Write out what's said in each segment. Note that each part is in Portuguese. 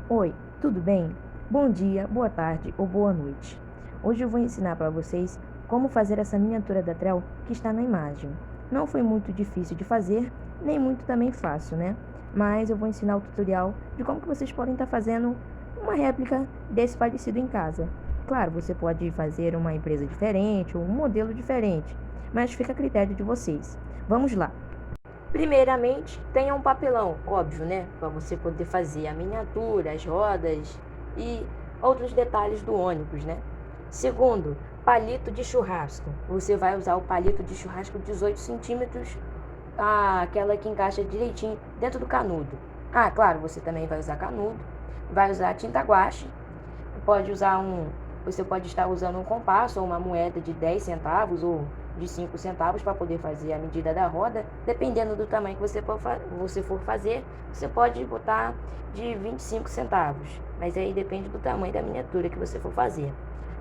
Oi, tudo bem? Bom dia, boa tarde ou boa noite. Hoje eu vou ensinar para vocês como fazer essa miniatura da Trell que está na imagem. Não foi muito difícil de fazer, nem muito também fácil, né? Mas eu vou ensinar o tutorial de como que vocês podem estar fazendo uma réplica desse parecido em casa. Claro, você pode fazer uma empresa diferente ou um modelo diferente, mas fica a critério de vocês. Vamos lá! Primeiramente, tenha um papelão, óbvio, né? Para você poder fazer a miniatura, as rodas e outros detalhes do ônibus, né? Segundo, palito de churrasco. Você vai usar o palito de churrasco 18 centímetros, aquela que encaixa direitinho dentro do canudo. Ah, claro, você também vai usar canudo, vai usar tinta guache, você pode estar usando um compasso ou uma moeda de 10 centavos ou de 5 centavos para poder fazer a medida da roda. Dependendo do tamanho que você for fazer, você pode botar de 25 centavos, mas aí depende do tamanho da miniatura que você for fazer.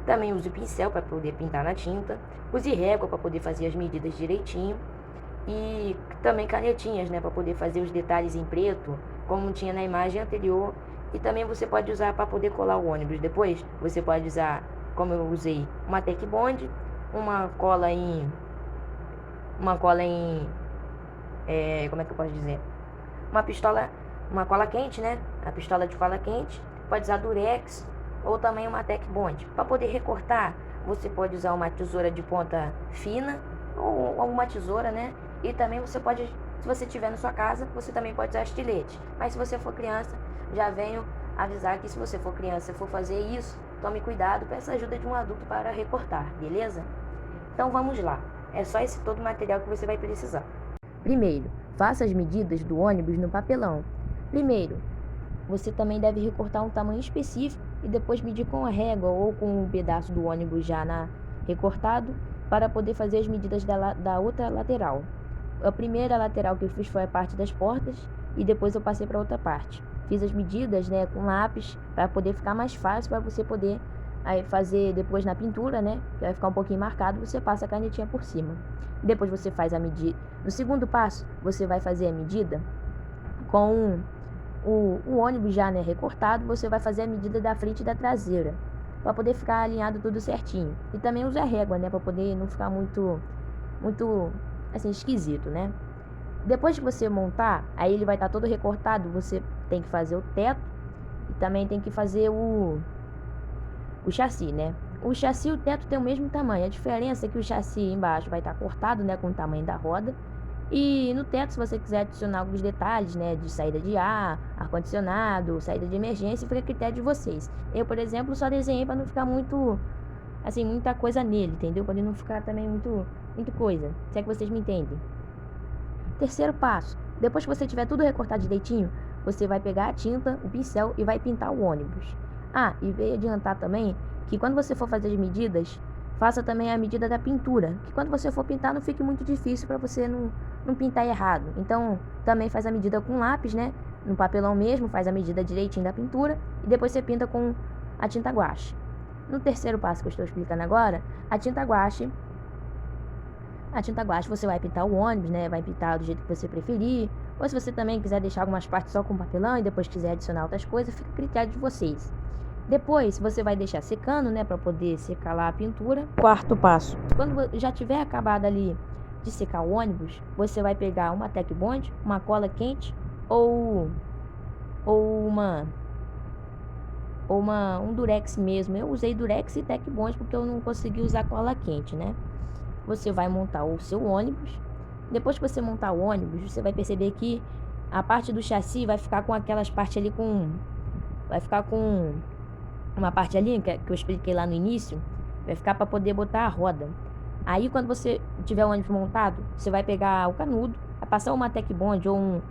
Também use pincel para poder pintar na tinta, use régua para poder fazer as medidas direitinho e também canetinhas, né, para poder fazer os detalhes em preto, como tinha na imagem anterior. E também você pode usar para poder colar o ônibus. Depois você pode usar, como eu usei, uma Tec Bond, uma cola em como é que eu posso dizer? Uma cola quente, né? A pistola de cola quente. Pode usar Durex ou também uma Tec Bond. Para poder recortar, você pode usar uma tesoura de ponta fina ou alguma tesoura, né? E também você pode, se você tiver na sua casa, você também pode usar estilete. Mas se você for criança, já venho avisar que se você for criança e for fazer isso, tome cuidado, peça ajuda de um adulto para recortar, beleza? Então vamos lá. É só esse todo o material que você vai precisar. Primeiro, faça as medidas do ônibus no papelão. Primeiro, você também deve recortar um tamanho específico e depois medir com a régua ou com um pedaço do ônibus já recortado para poder fazer as medidas da outra lateral. A primeira lateral que eu fiz foi a parte das portas e depois eu passei para outra parte. Fiz as medidas, né, com lápis para poder ficar mais fácil para você poder aí fazer depois na pintura, né, que vai ficar um pouquinho marcado, você passa a canetinha por cima. Depois você faz a medida. No segundo passo, você vai fazer a medida com o ônibus já, né, recortado, você vai fazer a medida da frente e da traseira, para poder ficar alinhado tudo certinho. E também usa a régua, né, para poder não ficar muito assim esquisito, né? Depois que você montar, aí ele vai estar todo recortado, você tem que fazer o teto e também tem que fazer o chassi, né? O chassi e o teto tem o mesmo tamanho. A diferença é que o chassi embaixo vai estar cortado, né, com o tamanho da roda. E no teto, se você quiser adicionar alguns detalhes, né, de saída de ar, ar-condicionado, saída de emergência, fica a critério de vocês. Eu, por exemplo, só desenhei para não ficar muito, assim, muita coisa nele, entendeu? Para ele não ficar também muito coisa. Se é que vocês me entendem. Terceiro passo, depois que você tiver tudo recortado direitinho, você vai pegar a tinta, o pincel e vai pintar o ônibus. Ah, e veio adiantar também que quando você for fazer as medidas, faça também a medida da pintura, que quando você for pintar não fique muito difícil para você não pintar errado. Então, também faz a medida com lápis, né? No papelão mesmo, faz a medida direitinho da pintura e depois você pinta com a tinta guache. No terceiro passo que eu estou explicando agora, a tinta guache você vai pintar o ônibus, né? Vai pintar do jeito que você preferir. Ou se você também quiser deixar algumas partes só com papelão e depois quiser adicionar outras coisas, fica a critério de vocês. Depois você vai deixar secando, né? Para poder secar lá a pintura. Quarto passo. Quando já tiver acabado ali de secar o ônibus, você vai pegar uma Tec Bond, uma cola quente ou um Durex mesmo. Eu usei Durex e Tec Bond porque eu não consegui usar cola quente, né? Você vai montar o seu ônibus. Depois que você montar o ônibus, você vai perceber que a parte do chassi vai ficar com aquelas partes ali vai ficar com uma parte ali que eu expliquei lá no início, vai ficar para poder botar a roda. Aí quando você tiver o ônibus montado, você vai pegar o canudo, vai passar uma Tec Bond ou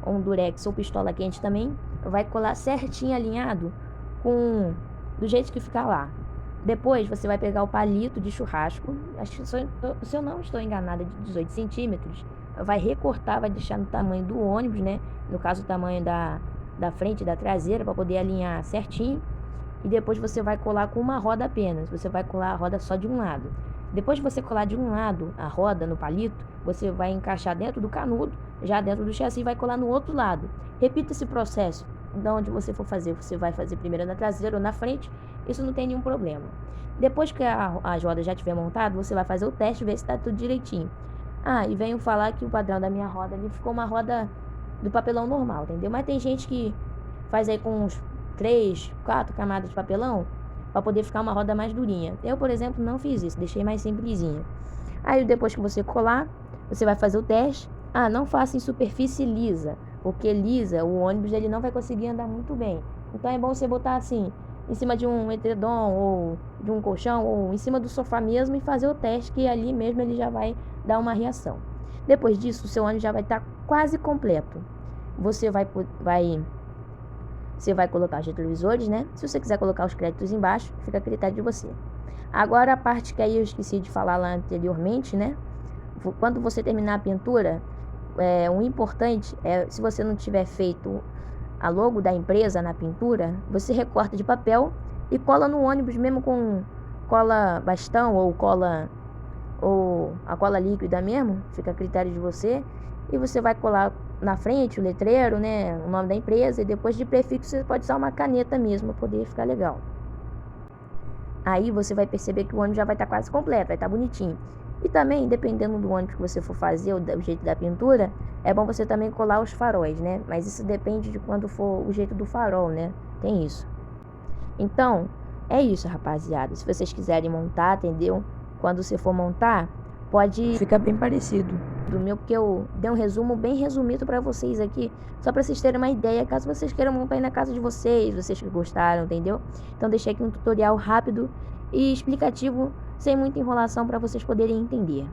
um Durex ou pistola quente também, vai colar certinho alinhado do jeito que ficar lá. Depois você vai pegar o palito de churrasco, acho que se eu não estou enganada, de 18 centímetros, vai recortar, vai deixar no tamanho do ônibus, né? No caso, o tamanho da frente e da traseira, para poder alinhar certinho. E depois você vai colar com uma roda apenas, você vai colar a roda só de um lado. Depois de você colar de um lado a roda no palito, você vai encaixar dentro do canudo, já dentro do chassi, e vai colar no outro lado. Repita esse processo de onde você for fazer. Você vai fazer primeiro na traseira ou na frente, isso não tem nenhum problema. Depois que as rodas já estiver montado, você vai fazer o teste e ver se está tudo direitinho. E venho falar que o padrão da minha roda ali ficou uma roda do papelão normal, entendeu? Mas tem gente que faz aí com uns 3, 4 camadas de papelão para poder ficar uma roda mais durinha. Eu, por exemplo, não fiz isso, deixei mais simplesinha. Aí depois que você colar, você vai fazer o teste. Não faça em superfície lisa, porque lisa o ônibus ele não vai conseguir andar muito bem. Então é bom você botar assim, em cima de um edredom ou de um colchão ou em cima do sofá mesmo e fazer o teste, que ali mesmo ele já vai dar uma reação. Depois disso, o seu ônibus já vai estar quase completo. Você vai colocar os retrovisores, né? Se você quiser colocar os créditos embaixo, fica a critério de você. Agora a parte que aí eu esqueci de falar lá anteriormente, né? Quando você terminar a pintura, o importante é, se você não tiver feito a logo da empresa na pintura, você recorta de papel e cola no ônibus mesmo com cola bastão ou a cola líquida mesmo, fica a critério de você. E você vai colar na frente o letreiro, né, o nome da empresa, e depois de prefixo você pode usar uma caneta mesmo para poder ficar legal. Aí você vai perceber que o ônibus já vai estar quase completo, vai estar bonitinho. E também, dependendo do ônibus que você for fazer, o jeito da pintura, é bom você também colar os faróis, né? Mas isso depende de quando for o jeito do farol, né? Tem isso. Então, é isso, rapaziada. Se vocês quiserem montar, entendeu? Quando você for montar, pode ficar bem parecido do meu, porque eu dei um resumo bem resumido para vocês aqui, só para vocês terem uma ideia, caso vocês queiram montar aí na casa de vocês que gostaram, entendeu? Então deixei aqui um tutorial rápido e explicativo, sem muita enrolação, para vocês poderem entender.